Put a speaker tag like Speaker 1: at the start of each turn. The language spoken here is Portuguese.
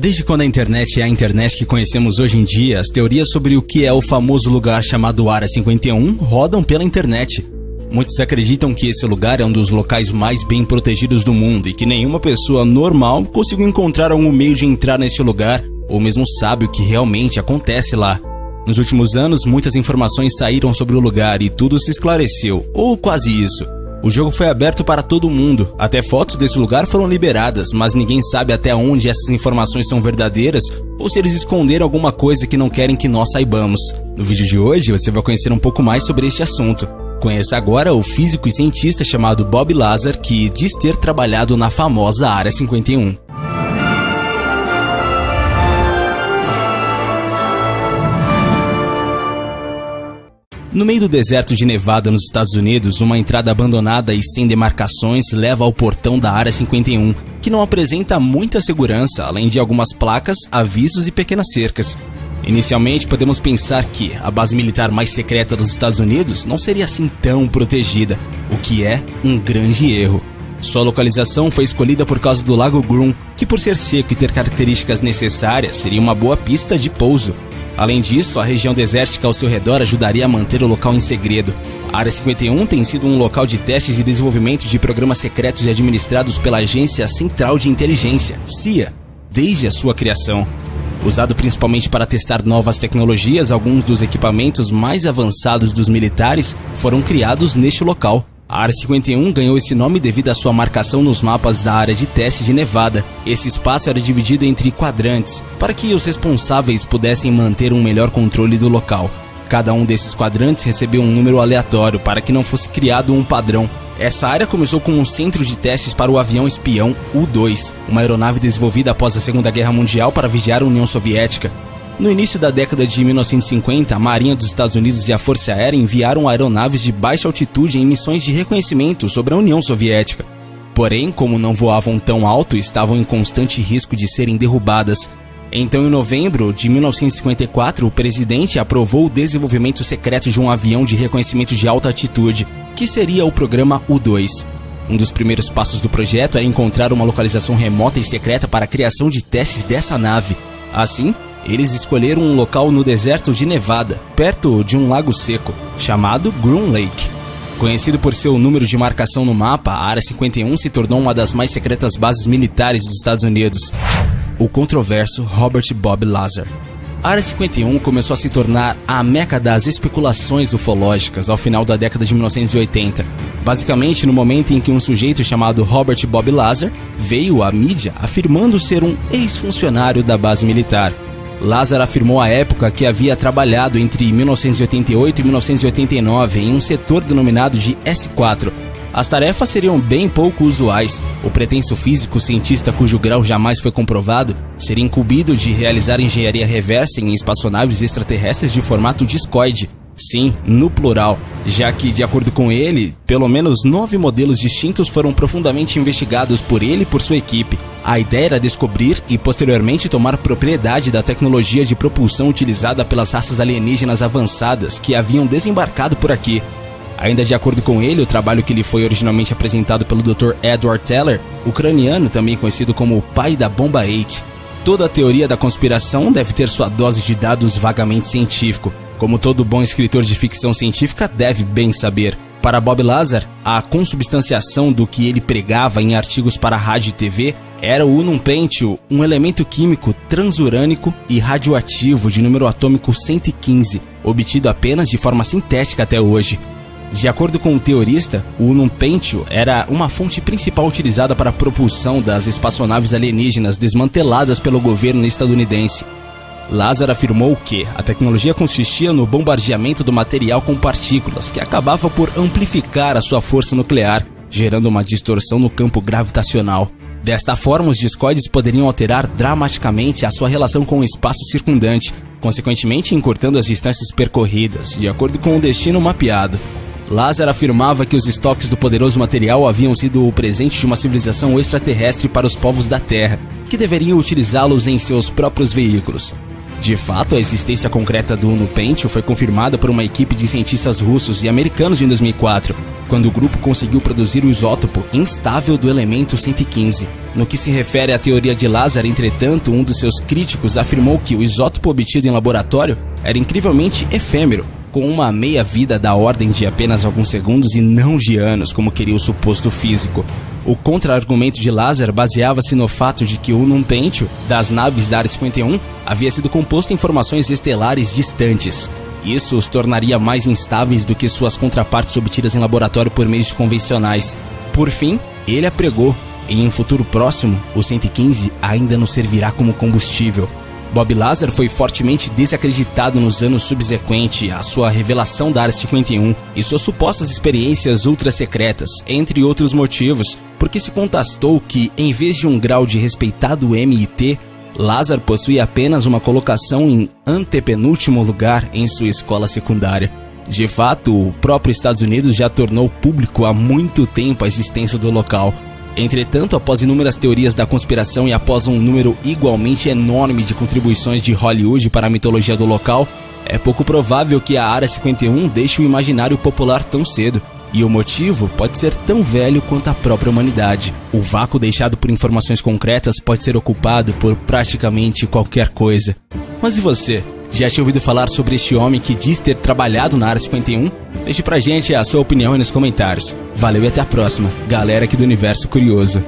Speaker 1: Desde quando a internet é a internet que conhecemos hoje em dia, as teorias sobre o que é o famoso lugar chamado Área 51 rodam pela internet. Muitos acreditam que esse lugar é um dos locais mais bem protegidos do mundo e que nenhuma pessoa normal conseguiu encontrar algum meio de entrar neste lugar ou mesmo sabe o que realmente acontece lá. Nos últimos anos, muitas informações saíram sobre o lugar e tudo se esclareceu, ou quase isso. O jogo foi aberto para todo mundo, até fotos desse lugar foram liberadas, mas ninguém sabe até onde essas informações são verdadeiras ou se eles esconderam alguma coisa que não querem que nós saibamos. No vídeo de hoje você vai conhecer um pouco mais sobre este assunto. Conheça agora o físico e cientista chamado Bob Lazar, que diz ter trabalhado na famosa Área 51. No meio do deserto de Nevada, nos Estados Unidos, uma entrada abandonada e sem demarcações leva ao portão da Área 51, que não apresenta muita segurança, além de algumas placas, avisos e pequenas cercas. Inicialmente, podemos pensar que a base militar mais secreta dos Estados Unidos não seria assim tão protegida, o que é um grande erro. Sua localização foi escolhida por causa do Lago Grun, que por ser seco e ter características necessárias, seria uma boa pista de pouso. Além disso, a região desértica ao seu redor ajudaria a manter o local em segredo. A Área 51 tem sido um local de testes e desenvolvimento de programas secretos e administrados pela Agência Central de Inteligência, CIA, desde a sua criação. Usado principalmente para testar novas tecnologias, alguns dos equipamentos mais avançados dos militares foram criados neste local. A Área 51 ganhou esse nome devido à sua marcação nos mapas da área de teste de Nevada. Esse espaço era dividido entre quadrantes, para que os responsáveis pudessem manter um melhor controle do local. Cada um desses quadrantes recebeu um número aleatório para que não fosse criado um padrão. Essa área começou com um centro de testes para o avião espião U-2, uma aeronave desenvolvida após a Segunda Guerra Mundial para vigiar a União Soviética. No início da década de 1950, a Marinha dos Estados Unidos e a Força Aérea enviaram aeronaves de baixa altitude em missões de reconhecimento sobre a União Soviética. Porém, como não voavam tão alto, estavam em constante risco de serem derrubadas. Então, em novembro de 1954, o presidente aprovou o desenvolvimento secreto de um avião de reconhecimento de alta altitude, que seria o programa U-2. Um dos primeiros passos do projeto era encontrar uma localização remota e secreta para a criação de testes dessa nave. Assim, eles escolheram um local no deserto de Nevada, perto de um lago seco, chamado Groom Lake. Conhecido por seu número de marcação no mapa, a Área 51 se tornou uma das mais secretas bases militares dos Estados Unidos. O controverso Robert Bob Lazar. A Área 51 começou a se tornar a meca das especulações ufológicas ao final da década de 1980. Basicamente, no momento em que um sujeito chamado Robert Bob Lazar veio à mídia afirmando ser um ex-funcionário da base militar. Lazar afirmou à época que havia trabalhado entre 1988 e 1989 em um setor denominado de S4. As tarefas seriam bem pouco usuais. O pretenso físico cientista, cujo grau jamais foi comprovado, seria incumbido de realizar engenharia reversa em espaçonaves extraterrestres de formato discoide. Sim, no plural, já que, de acordo com ele, pelo menos 9 modelos distintos foram profundamente investigados por ele e por sua equipe. A ideia era descobrir e posteriormente tomar propriedade da tecnologia de propulsão utilizada pelas raças alienígenas avançadas que haviam desembarcado por aqui. Ainda de acordo com ele, o trabalho que lhe foi originalmente apresentado pelo Dr. Edward Teller, ucraniano também conhecido como o pai da bomba 8. Toda a teoria da conspiração deve ter sua dose de dados vagamente científico, como todo bom escritor de ficção científica deve bem saber. Para Bob Lazar, a consubstanciação do que ele pregava em artigos para rádio e TV era o unum pentio, um elemento químico transurânico e radioativo de número atômico 115, obtido apenas de forma sintética até hoje. De acordo com o teorista, o unum pentio era uma fonte principal utilizada para a propulsão das espaçonaves alienígenas desmanteladas pelo governo estadunidense. Lazar afirmou que a tecnologia consistia no bombardeamento do material com partículas, que acabava por amplificar a sua força nuclear, gerando uma distorção no campo gravitacional. Desta forma, os discoides poderiam alterar dramaticamente a sua relação com o espaço circundante, consequentemente encurtando as distâncias percorridas, de acordo com o destino mapeado. Lazar afirmava que os estoques do poderoso material haviam sido o presente de uma civilização extraterrestre para os povos da Terra, que deveriam utilizá-los em seus próprios veículos. De fato, a existência concreta do Uno Pentio foi confirmada por uma equipe de cientistas russos e americanos em 2004, quando o grupo conseguiu produzir o isótopo instável do elemento 115. No que se refere à teoria de Lazar, entretanto, um dos seus críticos afirmou que o isótopo obtido em laboratório era incrivelmente efêmero, com uma meia-vida da ordem de apenas alguns segundos e não de anos, como queria o suposto físico. O contra-argumento de Lazar baseava-se no fato de que o Uno Pentio das naves da Área 51 havia sido composto em formações estelares distantes. Isso os tornaria mais instáveis do que suas contrapartes obtidas em laboratório por meios convencionais. Por fim, ele apregou: em um futuro próximo, o 115 ainda nos servirá como combustível. Bob Lazar foi fortemente desacreditado nos anos subsequentes à sua revelação da Área 51 e suas supostas experiências ultra-secretas, entre outros motivos, porque se constatou que, em vez de um grau de respeitado MIT, Lazar possuía apenas uma colocação em antepenúltimo lugar em sua escola secundária. De fato, o próprio Estados Unidos já tornou público há muito tempo a existência do local. Entretanto, após inúmeras teorias da conspiração e após um número igualmente enorme de contribuições de Hollywood para a mitologia do local, é pouco provável que a Área 51 deixe o imaginário popular tão cedo. E o motivo pode ser tão velho quanto a própria humanidade. O vácuo deixado por informações concretas pode ser ocupado por praticamente qualquer coisa. Mas e você? Já tinha ouvido falar sobre este homem que diz ter trabalhado na Área 51? Deixe pra gente a sua opinião aí nos comentários. Valeu e até a próxima, galera aqui do Universo Curioso.